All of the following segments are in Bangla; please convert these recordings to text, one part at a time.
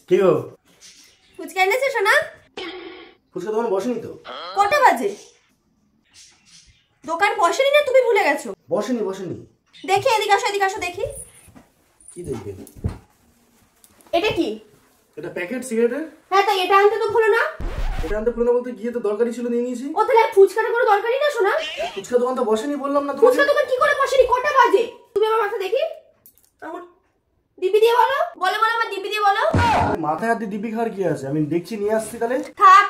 কি গো ফুচকা এনেছে সোনা? ফুচকা দোকান বসেনি তো। কটা বাজে? দোকান বসেনি না তুমি ভুলে গেছো? বসেনি। দেখি এদিকে আসো দেখি। কি দেখবে? এটা কি? এটা প্যাকেট সিগারেটের। হ্যাঁ তাই এটা আনতে তো ভুলো না। এটা আনতে ভুলো না বলতে গিয়ে তো দরকারি ছিল নিয়ে নিয়েছি। ও তাহলে ফুচকাটা কোনো দরকারই না সোনা? ফুচকা দোকান তো বসেনি বললাম না। ফুচকা দোকান কি করে বসেনি? কটা বাজে? তুমি আমার মাথা দেখি। আমার দিবি দিয়ে বলো আমার দিবি দিয়ে বলো। মাথায় হাতে দিবি খাওয়ার কি আছে? আমি দেখছি নিয়ে আসছি তাহলে। থাক।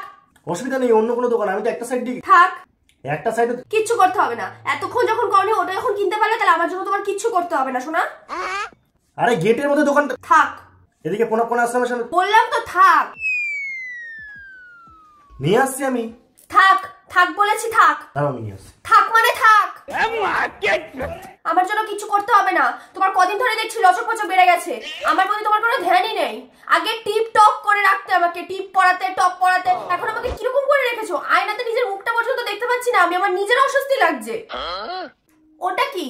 অসুবিধা নেই, অন্য কোনো দোকান আমি তো একটা সাইড দিই। থাক। একটা সাইডে কিচ্ছু করতে হবে না। এতক্ষণ যখন করনি ওটা যখন কিনতে পারলে তাহলে আমার জন্য তোমার কিচ্ছু করতে হবে না সোনা। আরে গেটের মধ্যে দোকানটা। থাক। এদিকে কোন আসছে আমার সামনে। বললাম তো থাক। নিয়ে আসছি আমি। থাক বলেছি থাক। দাঁড়াও আমি নিয়ে আসছি। থাক মানে থাক। আমার জন্য কিছু করতে হবে না। তোমার কদিন ধরে দেখছি লচক পচক বেড়ে গেছে। আমার প্রতি তোমার কোনো ধ্যানই নেই। আগে টিপ টপ করে রাখতে আমাকে, টিপ পরাতে টপ পরাতে। এখন আমাকে কিরকম করে রেখেছো? আয়নাতে নিজের মুখটা পর্যন্ত দেখতে পাচ্ছি না আমি। আমার নিজের অস্বস্তি লাগছে। ওটা কি?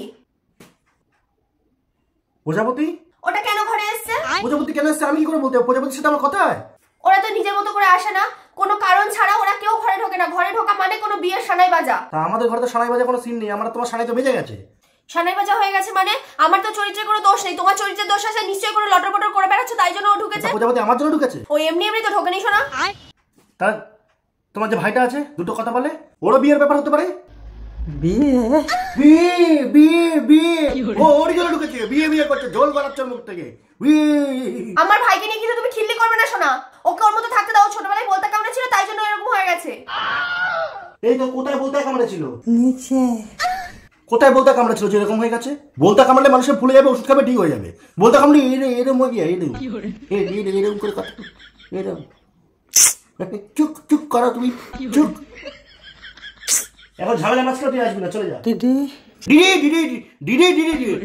প্রজাপতি। ওটা কেন ঘরে এসেছে? প্রজাপতি কেন এসেছে আমি কি করে বলতে? প্রজাপতির সাথে আমার কথা হয়? ওরা তো নিজের মতো করে আসে না। কোনো কারণ ছাড়া ওরা কেউ ঘরে ঢোকে না। ঘরে ঢোকা মানে কোনো বিয়ের সানাই বাজা। তা আমাদের ঘরে তো সানাই বাজা কোনো সিন নেই। আমরা তোমার সানাই তো বেজে গেছে। সানাই বাজা হয়ে গেছে মানে? আমার তো চরিত্রে কোনো দোষ নেই। তোমার চরিত্রের দোষ আছে। নিশ্চয়ই করে লটর পটর করে বেড়াচ্ছ, তাই জন্য ও ঢুকেছে। প্রজাপতি আমার জন্য ঢুকেছে? ও এমনি তো ঢোকেনি শোনা। তার তোমার যে ভাইটা আছে দুটো কথা বলে, ওরও বিয়ের ব্যাপার হতে পারে। ওর জন্য ঢুকেছে। বিয়ে করছে, জল গড়াচ্ছে মুখ থেকে। আমার ভাইকে নিয়ে কিন্তু তুমি খিল্লি করবে না শোনা। ওকে ওর মতো থাকতে দাও। ছোটবেলায় বলতে কামড়ে ছিল, তাই জন্য এরকম হয়ে গেছে। এই তো কোথায় বলতে কামড়েছিল? নিচে। কোথায় বলতে কামড়েছিল যে এরকম হয়ে গেছে? বলতে কামড়লে মানুষের ভুলে যাবে, ওষুধ খাবে ঠিক হয়ে যাবে। বলতে কামড়ে এরকম হয়ে গিয়ে এরকম করে কথা এরকম। চুপ করো তুমি, চুপ। এখন ঝামেলা মাঝখানে তুই আসবি না, চলে যা।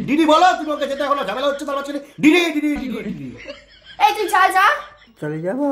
দিদি বলো তুমি ওকে যেতে। এখন ঝামেলা হচ্ছে তার মাঝখানে। দিদি এই তুই যা। চলে যাবো।